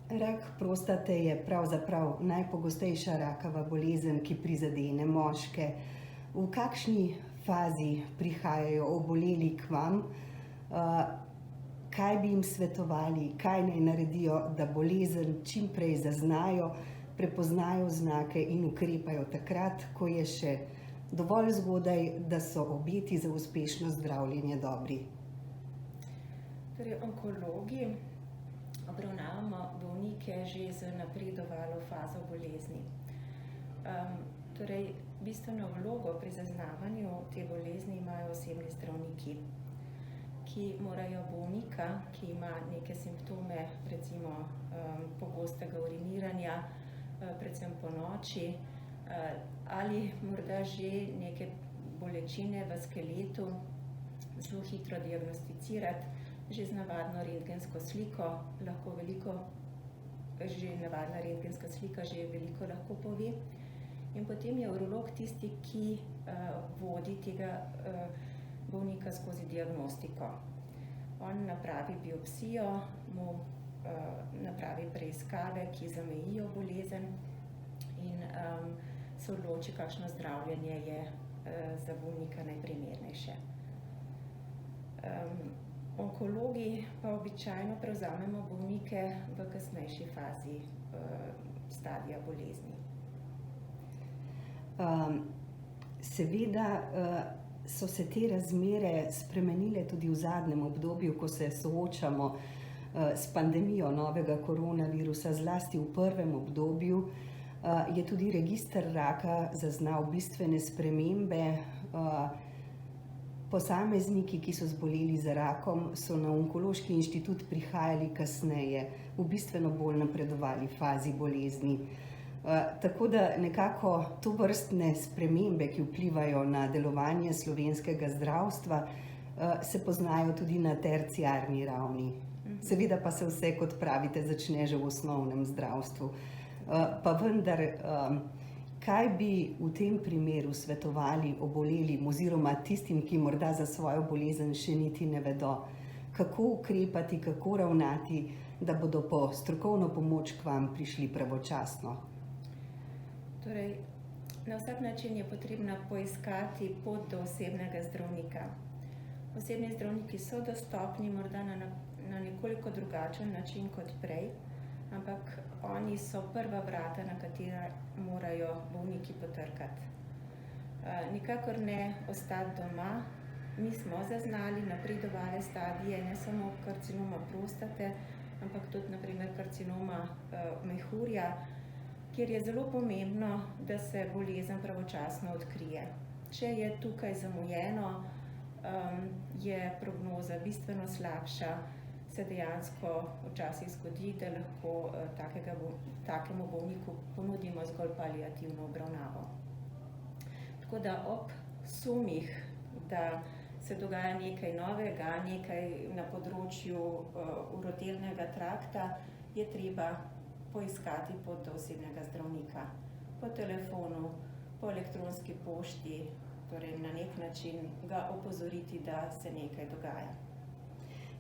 Rak prostate je pravzaprav najpogostejša rakava bolezen, ki prizadene moške. V kakšni fazi prihajajo oboleli k vam? Kaj bi jim svetovali, kaj naj naredijo, da bolezen čim prej zaznajo, prepoznajo znake in ukrepajo takrat, ko je še dovolj zgodaj, da so obeti za uspešno zdravljenje dobri? Torej, onkologi obravnavamo bolnike že z napredovalo fazo bolezni. Torej, bistveno vlogo pri zaznavanju te bolezni imajo osebni zdravniki, ki morajo bolnika, ki ima neke simptome, recimo pogostega uriniranja, predvsem ponoči, ali morda že neke bolečine v skeletu, zelo hitro diagnosticirati, že z navadno rentgensko sliko lahko veliko, že navadna rentgenska slika že veliko lahko pove. In potem je urolog tisti, ki vodi tega bolnika skozi diagnostiko. On napravi biopsijo, mu napravi preiskave, ki zamejijo bolezen in se odloči, kakšno zdravljenje je za bolnika najprimernejše. Onkologi pa običajno prevzamemo bolnike v kasnejši fazi stadija bolezni. Seveda so se te razmere spremenile tudi v zadnjem obdobju, ko se soočamo s pandemijo novega koronavirusa, zlasti v prvem obdobju, je tudi register raka zaznal bistvene spremembe. Posamezniki, ki so zboleli za rakom, so na Onkološki inštitut prihajali kasneje, v bistveno bolj napredovali fazi bolezni. Tako da nekako tovrstne spremembe, ki vplivajo na delovanje slovenskega zdravstva, se poznajo tudi na terciarni ravni. Seveda pa se vse, kot pravite, začne že v osnovnem zdravstvu. Pa vendar, kaj bi v tem primeru svetovali obolelim oziroma tistim, ki morda za svojo bolezen še niti ne vedo? Kako ukrepati, kako ravnati, da bodo po strokovno pomoč k vam prišli pravočasno? Torej, na vsak način je potrebno poiskati pot do osebnega zdravnika. Osebni zdravniki so dostopni morda na nekoliko drugačen način kot prej, ampak oni so prva vrata, na katera morajo bolniki potrkati. Nikakor ne ostati doma. Mi smo zaznali napredovale stadije, ne samo karcinoma prostate, ampak tudi na primer karcinoma mehurja, kjer je zelo pomembno, da se bolezen pravočasno odkrije. Če je tukaj zamujeno, je prognoza bistveno slabša, se dejansko včasih zgodi, da lahko takemu bolniku ponudimo zgolj paliativno obravnavo. Tako da ob sumih, da se dogaja nekaj novega, nekaj na področju urodelnega trakta, je treba poiskati pot do osebnega zdravnika. Po telefonu, po elektronski pošti, torej na nek način ga opozoriti, da se nekaj dogaja.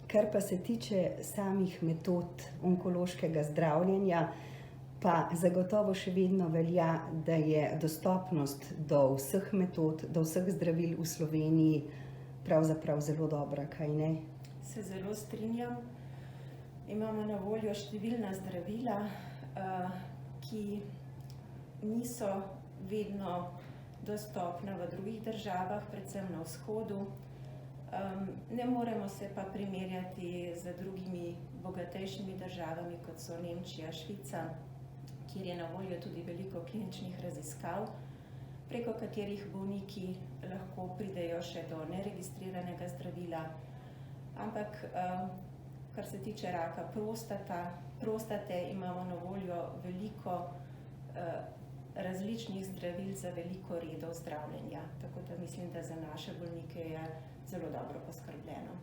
Kar pa se tiče samih metod onkološkega zdravljenja, pa zagotovo še vedno velja, da je dostopnost do vseh metod, do vseh zdravil v Sloveniji pravzaprav zelo dobra, kaj ne? Se zelo strinjam. Imamo na voljo številna zdravila, ki niso vedno dostopna v drugih državah, predvsem na vzhodu. Ne moremo se pa primerjati z drugimi bogatejšimi državami, kot so Nemčija, Švica, kjer je na voljo tudi veliko kliničnih raziskav, preko katerih bolniki lahko pridejo še do neregistriranega zdravila. Ampak, kar se tiče raka prostate, imamo na voljo veliko različnih zdravil za veliko redov zdravljenja. Tako da mislim, da za naše bolnike je zelo dobro poskrbljeno.